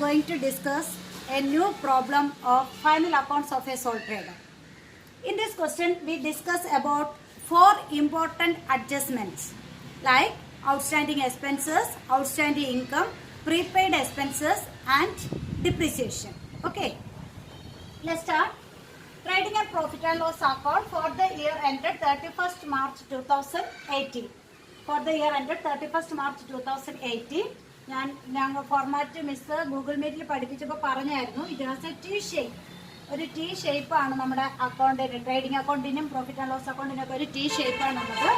going to discuss a new problem of final accounts of a sole trader. In this question, we discuss about 4 important adjustments like outstanding expenses, outstanding income, prepaid expenses and depreciation. Okay, let's start. Trading and profit and loss account for the year ended 31st March 2018. For the year ended 31st March 2018, ഞങ്ങൾ format miss Google മീറ്റിൽ പഠിപ്പിച്ചപ്പോൾ പറഞ്ഞായിരുന്നു it has a T shape. ഒരു T ഷേപ്പാണ് നമ്മുടെ അക്കൗണ്ടിന്, trading അക്കൗണ്ടിനും profit and loss അക്കൗണ്ടിനൊക്കെ ഒരു ടി ഷേപ്പാണ് ഉള്ളത്.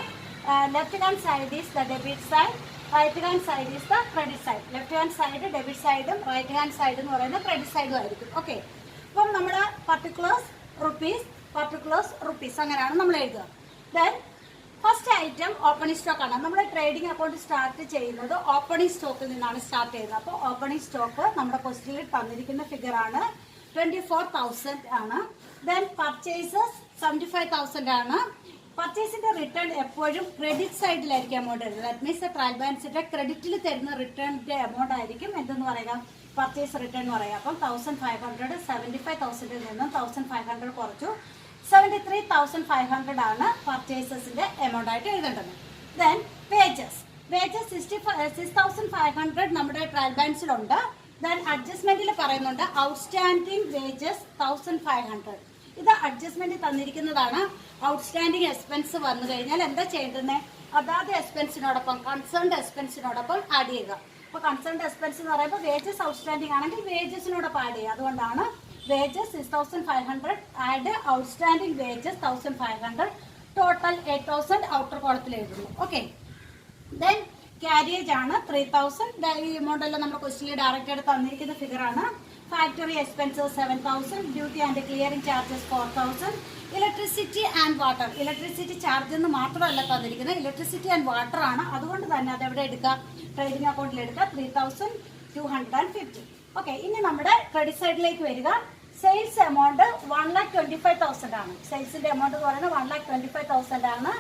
Left hand side is the debit side, right hand side is the credit side. Left hand side debit സൈഡും റൈറ്റ് ഹാൻഡ് സൈഡ് എന്ന് പറയുന്നത് ക്രെഡിറ്റ് സൈഡും ആയിരിക്കും. ഓക്കെ, അപ്പം നമ്മുടെ പർട്ടിക്കുലേഴ്സ് റുപ്പീസ് അങ്ങനെയാണ് നമ്മൾ എഴുതുക. Then first item opening stock ആണ്. നമ്മൾ ട്രേഡിംഗ് അക്കൗണ്ട് സ്റ്റാർട്ട് ചെയ്യുന്നത് ഓപ്പണിംഗ് സ്റ്റോക്കിൽ നിന്നാണ് സ്റ്റാർട്ട് ചെയ്യുന്നത്. അപ്പോൾ ഓപ്പണിംഗ് സ്റ്റോക്ക് നമ്മുടെ ക്വസ്റ്റ്യനിൽ തന്നിരിക്കുന്ന ഫിഗർ ആണ് 24,000 ആണ്. ദെൻ പർച്ചേസസ് 75,000 ആണ്. പർച്ചേസിന്റെ റിട്ടേൺ എപ്പോഴും ക്രെഡിറ്റ് സൈഡിലായിരിക്കും എമൗണ്ട് വരുന്നത്. ദാറ്റ് മീൻസ് ട്രയൽ ബാലൻസിന്റെ ക്രെഡിറ്റിൽ തരുന്ന റിട്ടേണിന്റെ എമൗണ്ട് ആയിരിക്കും എന്തെന്ന് പറയുക, പർച്ചേസ് റിട്ടേൺ എന്ന് പറയുക. അപ്പം 1,500 75,000 നിന്ന് 1,500 കുറച്ചു 73,500 ആണ് പർച്ചേസസിന്റെ എമൗണ്ട് ആയിട്ട് എഴുതേണ്ടത്. ദെൻ വേജസ് 6,500 നമ്മുടെ ട്രയൽ ബാലൻസിലുണ്ട്. ദെൻ അഡ്ജസ്റ്റ്മെന്റിൽ പറയുന്നുണ്ട് ഔട്ട്സ്റ്റാൻഡിംഗ് വേജസ് 1,500. ഇത് അഡ്ജസ്റ്റ്മെന്റ് തന്നിരിക്കുന്നതാണ്. ഔട്ട്സ്റ്റാൻഡിംഗ് എക്സ്പെൻസ് വന്നു കഴിഞ്ഞാൽ എന്താ ചെയ്യേണ്ടത്, അതാത് എക്സ്പെൻസിനോടൊപ്പം കൺസേൺഡ് എക്സ്പെൻസിനോടൊപ്പം ആഡ് ചെയ്യുക. അപ്പോൾ കൺസേൺഡ് എക്സ്പെൻസ് എന്ന് പറയുമ്പോൾ വേജസ് ഔട്ട്സ്റ്റാൻഡിംഗ് ആണെങ്കിൽ വേജസിനോടൊപ്പം ആഡ് ചെയ്യുക. അതുകൊണ്ടാണ് wages 6,500 add outstanding wages 1,500 total 8,000 outer കോളത്തിൽ എഴുതുന്നു. ഓക്കെ, ദെൻ ക്യാരിയേജ് ആണ് 3,000. ഈ എമൗണ്ട് എല്ലാം നമ്മുടെ ക്വസ്റ്റ്യനിൽ ഡയറക്റ്റ് ആയിട്ട് തന്നിരിക്കുന്ന ഫിഗർ ആണ്. Factory expenses 7,000, duty and clearing charges 4,000, electricity and water. Electricity charge എന്ന് മാത്രമല്ല തന്നിരിക്കുന്നത്, ഇലക്ട്രിസിറ്റി ആൻഡ് വാട്ടർ ആണ്. അതുകൊണ്ട് തന്നെ അതെവിടെ എടുക്കാം, ട്രേഡിംഗ് അക്കൗണ്ടിൽ എടുക്കാം 3,250. ഓക്കെ, ഇനി നമ്മുടെ ക്രെഡിറ്റ് സൈഡിലേക്ക് വരിക. സെയിൽസ് എമൗണ്ട് 1,25,000 ആണ്. സെയിൽസിന്റെ എമൗണ്ട് എന്ന് പറയുന്നത് 1,25,000 ആണ്.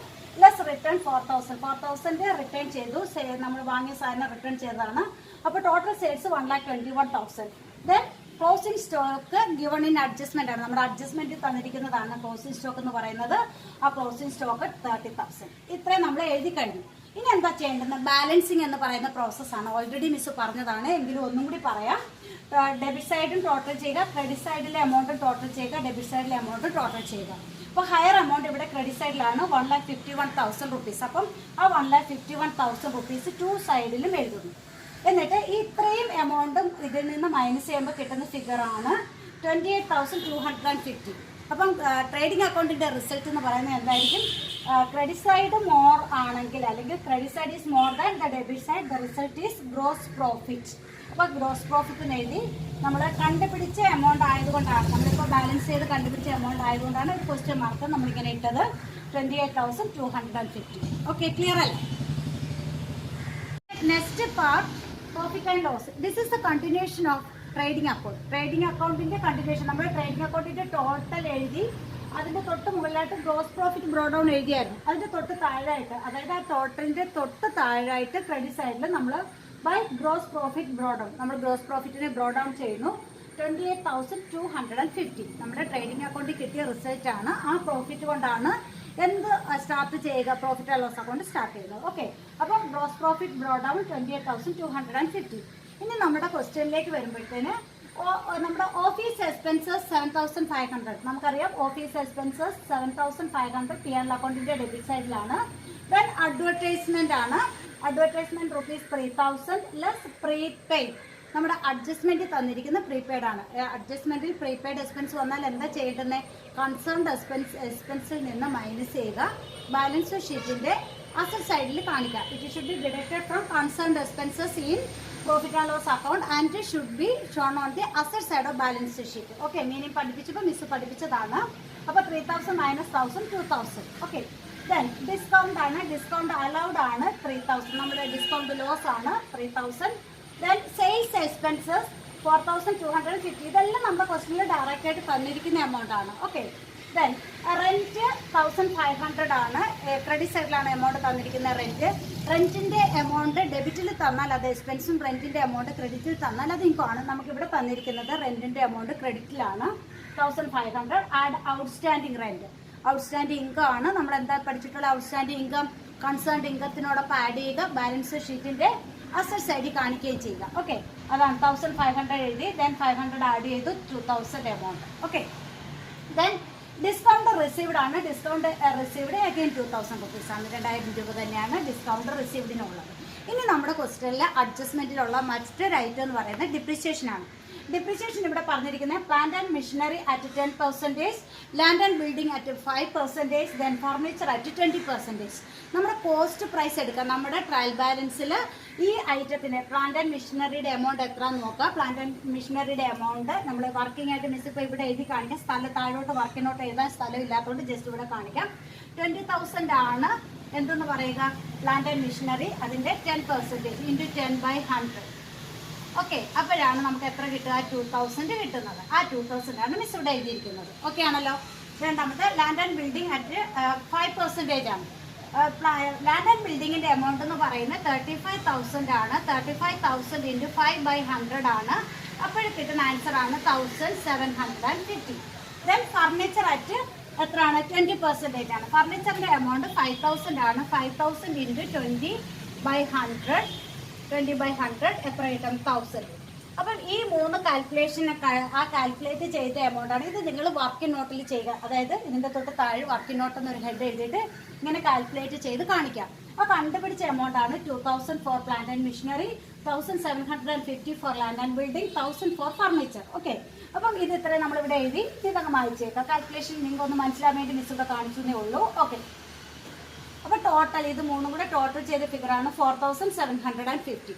ലെസ് റിട്ടേൺ 4,000 റിട്ടേൺ ചെയ്തു. നമ്മൾ വാങ്ങിയ സാധനം റിട്ടേൺ ചെയ്തതാണ്. അപ്പോൾ total sales 1,21,000. Then closing stock given in adjustment ആണ്. നമ്മുടെ അഡ്ജസ്റ്റ്മെന്റിൽ തന്നിരിക്കുന്നതാണ് ക്ലോസിംഗ് സ്റ്റോക്ക് എന്ന് പറയുന്നത്. ആ ക്ലോസിംഗ് സ്റ്റോക്ക് 30,000. ഇത്രയും നമ്മൾ എഴുതി കഴിഞ്ഞു. ഇനി എന്താ ചെയ്യേണ്ടത്, ബാലൻസിങ് എന്ന് പറയുന്ന പ്രോസസ്സാണ്. ഓൾറെഡി മിസ് പറഞ്ഞതാണ്, എങ്കിലും ഒന്നും കൂടി പറയാം. ഡെബിറ്റ് സൈഡും ടോട്ടൽ ചെയ്യുക, ക്രെഡിറ്റ് സൈഡിലെ എമൗണ്ട് ടോട്ടൽ ചെയ്യുക, ഡെബിറ്റ് സൈഡിലെ എമൗണ്ട് ടോട്ടൽ ചെയ്യുക. അപ്പോൾ ഹയർ എമൗണ്ട് ഇവിടെ ക്രെഡിറ്റ് സൈഡിലാണ് 1,51,000 റുപ്പീസ്. അപ്പം ആ 1,51,000 റുപ്പീസ് 2 സൈഡിലും എഴുതുന്നു. എന്നിട്ട് ഈ ഇത്രയും എമൗണ്ടും ഇതിൽ നിന്ന് മൈനസ് ചെയ്യുമ്പോൾ കിട്ടുന്ന ഫിഗറാണ് 28,250. അപ്പം ട്രേഡിംഗ് അക്കൗണ്ടിന്റെ റിസൾട്ട് എന്ന് പറയുന്നത് എന്തായിരിക്കും, ക്രെഡിറ്റ് സൈഡ് മോർ ആണെങ്കിൽ, അല്ലെങ്കിൽ credit side is more than the debit side, the result is gross profit. അപ്പോൾ ഗ്രോസ് പ്രോഫിറ്റ് എഴുതി നമ്മൾ കണ്ടുപിടിച്ച എമൗണ്ട് ആയതുകൊണ്ടാണ്, നമ്മളിപ്പോൾ ബാലൻസ് ചെയ്ത് കണ്ടുപിടിച്ച എമൗണ്ട് ആയതുകൊണ്ടാണ് ഒരു ക്വസ്റ്റ്യൻ മാർക്ക് നമ്മളിങ്ങനെ ഇട്ടത് 28,250. ഓക്കെ, ക്ലിയർ അല്ലേ? Next part profit and loss. This is the continuation of trading account. Trading അക്കൗണ്ടിന്റെ കണ്ടിന്യൂഷൻ. നമ്മൾ ട്രേഡിംഗ് അക്കൗണ്ടിന്റെ ടോട്ടൽ എഴുതി, അതിന്റെ തൊട്ട് മുകളിലായിട്ട് ഗ്രോസ് പ്രോഫിറ്റ് ബ്രോ ഡൗൺ എഴുതിയായിരുന്നു. അതിന്റെ തൊട്ട് താഴെയായിട്ട്, അതായത് ആ ടോട്ടലിന്റെ തൊട്ട് താഴെയായിട്ട് ക്രെഡിറ്റ് സൈഡിൽ നമ്മൾ by gross profit brought down, നമ്മൾ ഗ്രോസ് പ്രോഫിറ്റിനെ ബ്രോ ഡൗൺ ചെയ്യുന്നു 28,250. നമ്മുടെ ട്രേഡിംഗ് അക്കൗണ്ടിൽ കിട്ടിയ റിസൾട്ട് ആണ്. ആ പ്രോഫിറ്റ് കൊണ്ടാണ് എന്ത് സ്റ്റാർട്ട് ചെയ്യുക, profit and loss account start ചെയ്യുന്നത്. ഓക്കെ, അപ്പം ഗ്രോസ് പ്രോഫിറ്റ് ബ്രോ ഡൗൺ 28,250. ഇനി നമ്മുടെ ക്വസ്റ്റ്യനിലേക്ക് വരുമ്പോഴത്തേന് നമ്മുടെ ഓഫീസ് എക്സ്പെൻസസ് 7,500. നമുക്കറിയാം ഓഫീസ് എക്സ്പെൻസസ് 7,500 പി ആൻഡ് അക്കൗണ്ടിന്റെ ഡെബിറ്റ് സൈഡിലാണ്. ദെൻ അഡ്വർടൈസ്മെന്റ് ആണ്. Advertisement rupees 3,000 less prepaid. നമ്മുടെ അഡ്ജസ്റ്റ്മെന്റ് തന്നിരിക്കുന്ന പ്രീപെയ്ഡ് ആണ്. അഡ്ജസ്റ്റ്മെന്റിൽ പ്രീപെയ്ഡ് എക്സ്പെൻസ് വന്നാൽ എന്താ ചെയ്യേണ്ടത്, കൺസേൺഡ് എക്സ്പെൻസിൽ നിന്ന് മൈനസ് ചെയ്യുക, ബാലൻസ് ഷീറ്റിന്റെ അസറ്റ് സൈഡിൽ കാണിക്കുക. It should be deducted from concerned expenses in profit and loss account and should be shown on the asset side of balance sheet. Okay, meaning പഠിപ്പിച്ചപ്പോൾ miss പഠിപ്പിച്ചതാണ്. അപ്പോൾ 3,000 മൈനസ് 1,000 2,000. ഓക്കെ, ദെൻ ഡിസ്കൗണ്ട് ആണ്. Discount allowed ആണ് 3,000. നമ്മുടെ discount loss ആണ് 3,000. Then sales expenses 4,250. ഇതെല്ലാം നമ്മുടെ ക്വസ്റ്റ്യനിൽ ഡയറക്റ്റ് ആയിട്ട് തന്നിരിക്കുന്ന എമൗണ്ട് ആണ്. ഓക്കെ, ദെൻ റെന്റ് 1500 ആണ്. ക്രെഡിറ്റ് സൈഡിലാണ് എമൗണ്ട് തന്നിരിക്കുന്ന റെന്റിന്റെ എമൗണ്ട് ഡെബിറ്റിൽ തന്നാൽ അത് എക്സ്പെൻസും, റെന്റിന്റെ എമൗണ്ട് ക്രെഡിറ്റിൽ തന്നാൽ അത് ഇൻകം ആണ്. നമുക്കിവിടെ തന്നിരിക്കുന്നത് റെന്റിന്റെ എമൗണ്ട് ക്രെഡിറ്റിലാണ് 1500. Add outstanding rent, outstanding income ആണ്. നമ്മൾ എന്താ പഠിച്ചിട്ടുള്ള ഔട്ട്സ്റ്റാൻഡിങ് ഇൻകം കൺസേൺഡ് ഇൻകത്തിനോടൊപ്പം ആഡ് ചെയ്യുക, ബാലൻസ് ഷീറ്റിന്റെ അസറ്റ് സൈഡിൽ കാണിക്കുകയും ചെയ്യുക. ഓക്കെ, അതാണ് 1500 എഴുതി, ദെൻ 500 ആഡ് ചെയ്തു, 2000 amount. Okay, then discount received ആണ്. ഡിസ്കൗണ്ട് റിസീവ്ഡ് അഗെയിൻ 2000 റുപ്പീസ് ആണ്. 2000 രൂപ തന്നെയാണ് ഡിസ്കൗണ്ട് റിസീവ്ഡിനുള്ളത്. ഇനി നമ്മുടെ ക്വസ്റ്റ്യനിൽ അഡ്ജസ്റ്റ്മെന്റിലുള്ള മറ്റൊരു ഐറ്റം എന്ന് പറയുന്നത് ഡിപ്രിസിയേഷൻ ആണ്. ഡിപ്രിസിയേഷൻ ഇവിടെ പറഞ്ഞിരിക്കുന്നത് plant and machinery at 10%, land and building at 5%, then furniture at 20%. നമ്മുടെ കോസ്റ്റ് പ്രൈസ് എടുക്കാം. നമ്മുടെ ട്രയൽ ബാലൻസിൽ ഈ ഐറ്റത്തിന് പ്ലാന്റ് ആൻഡ് മെഷീനറിയുടെ എമൗണ്ട് എത്രയാണെന്ന് നോക്കാം. പ്ലാന്റ് ആൻഡ് മെഷീനറിയുടെ എമൗണ്ട് നമ്മൾ വർക്കിംഗ് ആയിട്ട് മിസ് ഇപ്പോൾ ഇവിടെ എഴുതി കാണിക്കാം. സ്ഥലം താഴോട്ട് വർക്കിനോട്ട് എഴുതാൻ സ്ഥലം ഇല്ലാത്തതുകൊണ്ട് ജസ്റ്റ് ഇവിടെ കാണിക്കാം. 20,000 ആണ് എന്തെന്ന് പറയുക, പ്ലാന്റ് ആൻഡ് മെഷീനറി. അതിൻ്റെ 10% ഇൻറ്റു 10/100. ഓക്കെ, അപ്പോഴാണ് നമുക്ക് എത്ര കിട്ടുക, 2000 കിട്ടുന്നത്. ആ 2000 ആണ് മിസ് ഇവിടെ എഴുതിയിരിക്കുന്നത്. ഓക്കെ ആണല്ലോ. രണ്ടാമത്തെ ലാൻഡ് ആൻഡ് ബിൽഡിംഗ് അറ്റ് 5% ആണ്. ലാൻഡ് ആൻഡ് ബിൽഡിങ്ങിന്റെ എമൗണ്ട് എന്ന് പറയുന്നത് 35,000 ആണ്. 35,000 ഇൻറ്റു 5/100 ആണ്. അപ്പോഴും കിട്ടുന്ന ആൻസർ ആണ് 1750. ദെൻ ഫർണിച്ചർ അറ്റ് എത്രയാണ്, 20% ആണ്. ഫർണിച്ചറിന്റെ എമൗണ്ട് 5,000 ആണ്. 5,000 ഇൻറ്റു 20/100 എത്ര കിട്ടും, 1000. അപ്പം ഈ 3 കാൽക്കുലേഷനൊക്കെ ആ കാൽക്കുലേറ്റ് ചെയ്ത എമൗണ്ട് ആണ്. ഇത് നിങ്ങൾ വർക്കിംഗ് നോട്ടിൽ ചെയ്യുക. അതായത് ഇതിൻ്റെ തൊട്ട് താഴെ വർക്കിംഗ് നോട്ട് എന്നൊരു ഹെഡ് എഴുതിയിട്ട് ഇങ്ങനെ കാൽക്കുലേറ്റ് ചെയ്ത് കാണിക്കാം. ആ കണ്ടുപിടിച്ച എമൗണ്ട് ആണ് 2000 for plant and machinery, 1750 for land and building, 1000 for furniture. Okay, അപ്പം ഇത് ഇത്രയും നമ്മളിവിടെ എഴുതി ഇതൊക്കെ മായിച്ചേക്കാം. കാൽക്കുലേഷൻ നിങ്ങൾക്ക് ഒന്ന് മനസ്സിലാൻ വേണ്ടി മിസ് ഇവിടെ കാണിച്ചതേ ഉള്ളൂ. ഓക്കെ, അപ്പോൾ ടോട്ടൽ ഇത് 3 കൂടെ ടോട്ടൽ ചെയ്ത ഫിഗറാണ് 4750.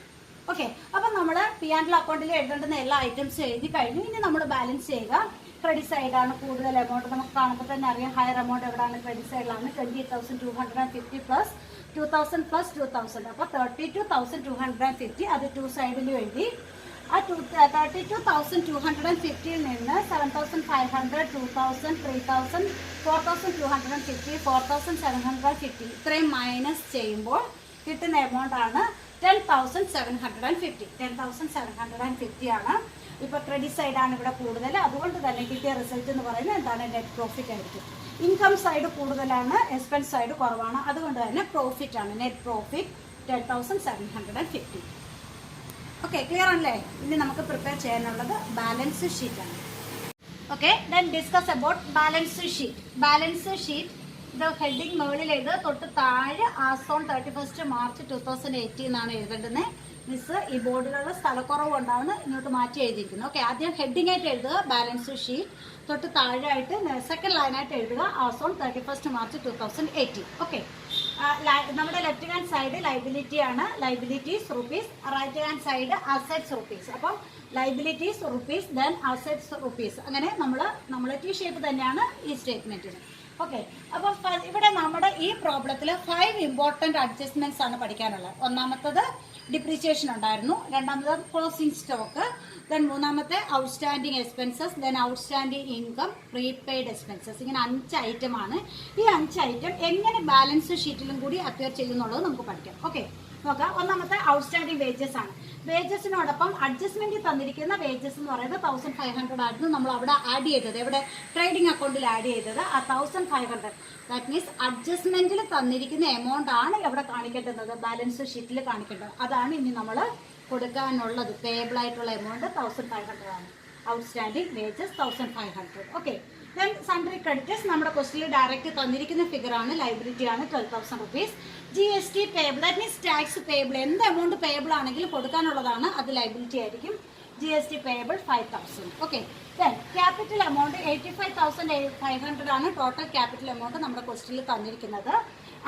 ഓക്കെ, അപ്പം നമ്മൾ P&L അക്കൗണ്ടിൽ എഴുതേണ്ടുന്ന എല്ലാ ഐറ്റംസും എഴുതി കഴിഞ്ഞു. ഇനി നമ്മൾ ബാലൻസ് ചെയ്യുക. ക്രെഡിറ്റ് സൈഡാണ് കൂടുതൽ എമൗണ്ട്. നമുക്ക് കാണുമ്പോൾ തന്നെ അറിയാം ഹയർ എമൗണ്ട് എവിടെയാണ്, ക്രെഡിറ്റ് സൈഡിലാണ്. 20,250 പ്ലസ് 2000 പ്ലസ് 2000, അപ്പോൾ 32,250. അത് 2 സൈഡിലും എഴുതി. ആ 32,250 നിന്ന് 7,500, 2,000, 3,000, 4,250, 4,750 ഇത്രയും മൈനസ് ചെയ്യുമ്പോൾ കിട്ടുന്ന എമൗണ്ട് ആണ് 10,750. 10,750 ആണ്. ഇപ്പോൾ ക്രെഡിറ്റ് സൈഡാണ് ഇവിടെ കൂടുതൽ, അതുകൊണ്ട് തന്നെ കിട്ടിയ റിസൾട്ട് എന്ന് പറയുന്നത് എന്താണ്, നെറ്റ് പ്രോഫിറ്റ് ആയിരിക്കും. ഇൻകം സൈഡ് കൂടുതലാണ്, എക്സ്പെൻസ് സൈഡ് കുറവാണ്, അതുകൊണ്ട് തന്നെ പ്രോഫിറ്റ് ആണ്. Net profit 10,750. ഓക്കെ, ക്ലിയർ ആണല്ലേ. ഇനി നമുക്ക് പ്രിപ്പയർ ചെയ്യാനുള്ളത് ബാലൻസ് ഷീറ്റ് ആണ്. Okay, then discuss about balance sheet. Balance sheet ഇത് ഹെഡിങ് മുകളിൽ എഴുതുക, തൊട്ട് താഴെ ആസ് ഓൺ 31 മാർച്ച് 2018 എന്നാണ് എഴുതേണ്ടത്. മിസ് ഈ ബോർഡിലുള്ള സ്ഥലക്കുറവ് കൊണ്ടാണ് ഇങ്ങോട്ട് മാറ്റി എഴുതിയിരിക്കുന്നത്. ഓക്കെ, ആദ്യം ഹെഡിങ് ആയിട്ട് എഴുതുക ബാലൻസ് ഷീറ്റ്, തൊട്ട് താഴെയായിട്ട് സെക്കൻഡ് ലൈനായിട്ട് എഴുതുക ആസ് ഓൺ 31 മാർച്ച് 2018. ഓക്കെ, നമ്മുടെ ലെഫ്റ്റ് ഹാൻഡ് സൈഡ് ലൈബിലിറ്റി ആണ്, liabilities rupees. Right hand side assets rupees. അപ്പം liabilities rupees then assets rupees. അങ്ങനെ നമ്മൾ ടി ഷേപ്പ് തന്നെയാണ് ഈ സ്റ്റേറ്റ്മെന്റിന്. ഓക്കെ, അപ്പം ഇവിടെ നമ്മുടെ ഈ പ്രോബ്ലത്തിൽ 5 ഇമ്പോർട്ടൻറ്റ് അഡ്ജസ്റ്റ്മെന്റ്സ് ആണ് പഠിക്കാനുള്ളത്. ഒന്നാമത്തത് ഡിപ്രീസിയേഷൻ ഉണ്ടായിരുന്നു, രണ്ടാമത് ക്ലോസിംഗ് സ്റ്റോക്ക്, ദെൻ മൂന്നാമത്തെ outstanding expenses, then outstanding income, prepaid expenses. ഇങ്ങനെ 5 ഐറ്റമാണ്. ഈ 5 ഐറ്റം എങ്ങനെ ബാലൻസ് ഷീറ്റിലും കൂടി അപ്പിയർ ചെയ്യുന്നുള്ളത് നമുക്ക് പഠിക്കാം. ഓക്കെ, നോക്കാം. ഒന്നാമത്തെ ഔട്ട്സ്റ്റാൻഡിങ് വേജസ് ആണ്. വേജസിനോടൊപ്പം അഡ്ജസ്റ്റ്മെന്റ് തന്നിരിക്കുന്ന വേജസ് എന്ന് പറയുന്നത് 1500 ആയിരുന്നു. നമ്മൾ അവിടെ ആഡ് ചെയ്തത്, എവിടെ, ട്രേഡിംഗ് അക്കൗണ്ടിൽ ആഡ് ചെയ്തത് ആ 1500. ദാറ്റ് മീൻസ് അഡ്ജസ്റ്റ്മെന്റിൽ തന്നിരിക്കുന്ന എമൗണ്ട് ആണ് എവിടെ കാണിക്കേണ്ടത്, ബാലൻസ് ഷീറ്റിൽ കാണിക്കേണ്ടത്. അതാണ് ഇനി നമ്മൾ കൊടുക്കാനുള്ളത്. പേബിൾ ആയിട്ടുള്ള എമൗണ്ട് 1500 ആണ്. Outstanding wages 1500. Okay, then sundry creditors നമ്മുടെ ക്വസ്റ്റിൽ ഡയറക്റ്റ് തന്നിരിക്കുന്ന ഫിഗർ ആണ്, ലൈബിലിറ്റി ആണ് 12,000 rupees. GST payable, that means tax payable. എന്ത് എമൗണ്ട് പേബിൾ ആണെങ്കിലും കൊടുക്കാനുള്ളതാണ്, അത് ലൈബിലിറ്റി ആയിരിക്കും. GST payable 5,000. Okay, then capital amount 85,500 ആണ് ടോട്ടൽ ക്യാപിറ്റൽ എമൗണ്ട് നമ്മുടെ ക്വസ്റ്റിൽ തന്നിരിക്കുന്നത്.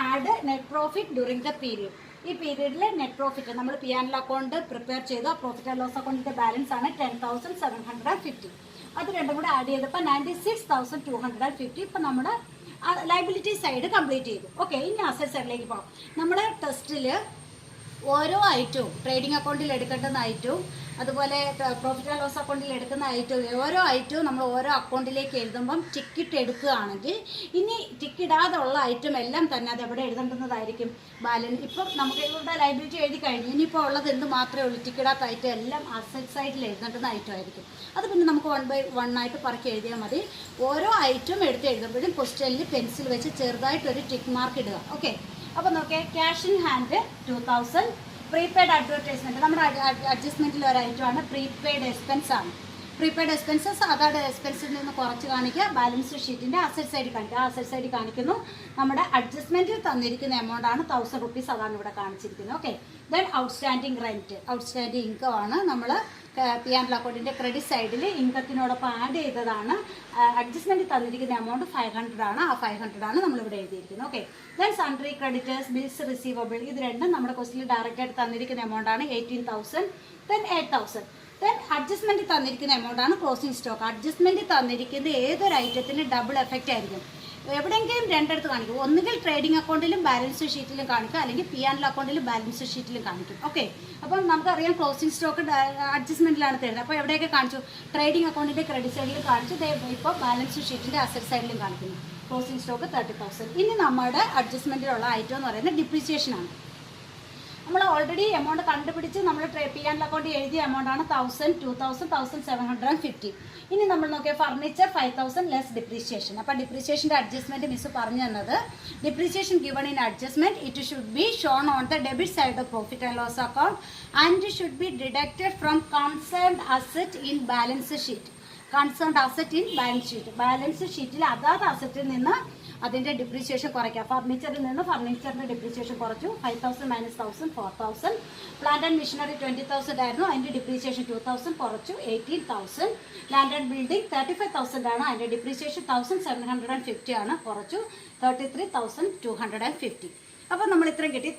Add net profit during the period. ഈ പീരീഡിൽ നെറ്റ് പ്രോഫിറ്റ് നമ്മൾ P&L അക്കൗണ്ട് പ്രിപ്പയർ ചെയ്തു. പ്രോഫിറ്റ് ആൻഡ് ലോസ് അക്കൗണ്ടിന്റെ ബാലൻസ് ആണ് 10,750. അത് രണ്ടും കൂടെ ആഡ് ചെയ്തപ്പോൾ 96,250. ഇപ്പം നമ്മുടെ ലൈബിലിറ്റി സൈഡ് കംപ്ലീറ്റ് ചെയ്തു. ഓക്കെ, ഇനി അസറ്റ് സൈഡിലേക്ക് പോകാം. നമ്മുടെ ടെസ്റ്റിൽ ഓരോ ഐറ്റവും ട്രേഡിംഗ് അക്കൗണ്ടിൽ എടുക്കേണ്ടുന്ന ഐറ്റവും അതുപോലെ പ്രോഫിറ്റ് ആൻഡ് ലോസ് അക്കൗണ്ടിൽ എടുക്കുന്ന ഐറ്റവും ഓരോ ഐറ്റവും നമ്മൾ ഓരോ അക്കൗണ്ടിലേക്ക് എഴുതുമ്പം ടിക്കറ്റ് എടുക്കുകയാണെങ്കിൽ ഇനി ടിക്കറ്റ് ഇടാതെ ഉള്ള ഐറ്റം എല്ലാം തന്നെ അത് എവിടെ എഴുതേണ്ടുന്നതായിരിക്കും? ബാലൻസ്. ഇപ്പം നമുക്ക് ഇവിടെ ലൈബിലിറ്റി എഴുതി കഴിഞ്ഞു, ഇനിയിപ്പോൾ ഉള്ളത് എന്ത് മാത്രമേ ഉള്ളൂ? ടിക്കറ്റ് ഇടാത്ത ഐറ്റം എല്ലാം അസറ്റ് സൈഡിൽ എഴുതേണ്ടുന്ന ഐറ്റം ആയിരിക്കും. അത് പിന്നെ നമുക്ക് 1 by 1 ആയിട്ട് പറക്കി എഴുതിയാൽ മതി. ഓരോ ഐറ്റം എടുത്ത് എഴുതുമ്പോഴും ക്വസ്റ്റ്യനിൽ പെൻസിൽ വെച്ച് ചെറുതായിട്ടൊരു ടിക്ക് മാർക്ക് ഇടുക. ഓക്കെ, അപ്പോൾ നോക്കിയാൽ cash in hand 2000. Prepaid advertisement നമ്മുടെ അഡ്ജസ്റ്റ്മെൻറ്റിൽ ഒരു ഐറ്റമാണ് പ്രീപെയ്ഡ് എക്സ്പെൻസ് ആണ്. പ്രീപെയ്ഡ് എക്സ്പെൻസസ് സാധാരണ എക്സ്പെൻസിൽ നിന്ന് കുറച്ച് കാണിക്കുക, ബാലൻസ് ഷീറ്റിൻ്റെ അസറ്റ് സൈഡിൽ കാണിക്കുക. ആ അസറ്റ് സൈഡിൽ കാണിക്കുന്നു നമ്മുടെ അഡ്ജസ്റ്റ്മെൻറ്റിൽ തന്നിരിക്കുന്ന എമൗണ്ട് ആണ് 1000 rupees, അതാണ് ഇവിടെ കാണിച്ചിരിക്കുന്നത്. Okay, then outstanding rent, outstanding income ആണ്. നമ്മൾ പി ആൻഡ് അക്കൗണ്ടിൻ്റെ ക്രെഡിറ്റ് സൈഡിൽ ഇൻകത്തിനോടൊപ്പം ആഡ് ചെയ്തതാണ്. അഡ്ജസ്റ്റ്മെൻറ്റ് തന്നിരിക്കുന്ന എമൗണ്ട് 500 ആണ്. ആ 500 ആണ് നമ്മളിവിടെ എഴുതിയിരിക്കുന്നത്. Okay, then sundry creditors, bills receivable, ഇത് രണ്ടും നമ്മുടെ ക്വസ്റ്റിൽ ഡയറക്റ്റായിട്ട് തന്നിരിക്കുന്ന എമൗണ്ട് ആണ് 18,000. ദെൻ 8,000. ദെൻ അഡ്ജസ്റ്റ്മെൻറ്റ് തന്നിരിക്കുന്ന എമൗണ്ട് ആണ് ക്ലോസിംഗ് സ്റ്റോക്ക്. അഡ്ജസ്റ്റ്മെൻറ്റ് തന്നിരിക്കുന്നത് ഏതൊരു ഐറ്റത്തിന് ഡബിൾ എഫക്റ്റ് ആയിരിക്കും. എവിടെയെങ്കിലും രണ്ടിടത്ത് കാണിക്കും. ഒന്നുകിൽ ട്രേഡിംഗ് അക്കൗണ്ടിലും ബാലൻസ് ഷീറ്റിലും കാണിക്കും, അല്ലെങ്കിൽ പി ആൻഡ് അക്കൗണ്ടിലും ബാലൻസ് ഷീറ്റിലും കാണിക്കും. ഓക്കെ, അപ്പം നമുക്കറിയാം ക്ലോസിംഗ് സ്റ്റോക്ക് അഡ്ജസ്റ്റ്മെൻറ്റിലാണ് തരുന്നത്. അപ്പോൾ എവിടെയൊക്കെ കാണിച്ചു? ട്രേഡിംഗ് അക്കൗണ്ടിൻ്റെ ക്രെഡിറ്റ് സൈഡിൽ കാണിച്ചു, ഇപ്പോൾ ബാലൻസ് ഷീറ്റിൻ്റെ അസറ്റ് സൈഡിലും കാണിക്കുന്നു. Closing stock 30,000. ഇനി നമ്മുടെ അഡ്ജസ്റ്റ്മെൻറ്റിലുള്ള ഐറ്റം എന്ന് പറയുന്നത് ഡിപ്രീസിയേഷൻ ആണ്. നമ്മൾ ഓൾറെഡി എമൗണ്ട് കണ്ടുപിടിച്ച് നമ്മൾ പി ആൻഡ് അക്കൗണ്ട് എഴുതിയ എമൗണ്ട് ആണ് 1000, 2000, 1750. ഇനി നമ്മൾ നോക്കിയാൽ ഫർണിച്ചർ 5000 ലെസ് ഡിപ്രീസിയേഷൻ. അപ്പോൾ ഡിപ്രീസിയേഷൻ്റെ അഡ്ജസ്റ്റ്മെൻറ്റ് മിസ് പറഞ്ഞു തന്നത്, depreciation given in adjustment it should be shown on the debit side of profit and loss account and should be deducted from concerned asset in balance sheet. Concerned asset in balance sheet, balance ഷീറ്റിൽ അതാത് അസറ്റിൽ നിന്ന് അതിൻ്റെ depreciation കുറയ്ക്കുക. ഫർണിച്ചറിൽ നിന്ന് ഫർണിച്ചറിൻ്റെ depreciation കുറച്ചു. 5,000 - 1,000 4,000. Plant and machinery 20,000 ആയിരുന്നു, അതിൻ്റെ depreciation 2,000 കുറച്ചു 18,000. ലാൻഡ് ആൻഡ് ബിൽഡിംഗ് 35,000 ആണ്, അതിൻ്റെ ഡിപ്രീസിയേഷൻ 1,750 ആണ്, കുറച്ചു 33,250. അപ്പോൾ നമ്മൾ ഇത്രയും കിട്ടി.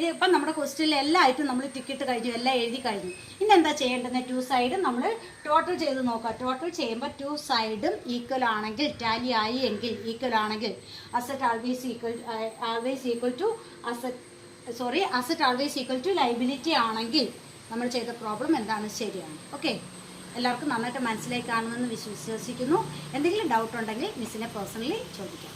ഇപ്പം നമ്മുടെ ക്വസ്റ്റ്യനിൽ എല്ലാ ആയിട്ടും നമ്മൾ ടിക്കറ്റ് കഴിഞ്ഞു, എല്ലാം എഴുതി കഴിഞ്ഞു. ഇനി എന്താ ചെയ്യേണ്ടത്? 2 സൈഡും നമ്മൾ ടോട്ടൽ ചെയ്ത് നോക്കുക. ടോട്ടൽ ചെയ്യുമ്പോൾ 2 സൈഡും ഈക്വൽ ആണെങ്കിൽ, ടാലി ആയി എങ്കിൽ, ഈക്വൽ ആണെങ്കിൽ asset always equal to asset always equal to liability ആണെങ്കിൽ നമ്മൾ ചെയ്ത പ്രോബ്ലം എന്താണ്? ശരിയാണ്. ഓക്കെ, എല്ലാവർക്കും നന്നായിട്ട് മനസ്സിലായി കാണുമെന്ന് വിശ്വസിക്കുന്നു. എന്തെങ്കിലും ഡൗട്ട് ഉണ്ടെങ്കിൽ മിസ്സിനെ പേഴ്സണലി ചോദിക്കാം.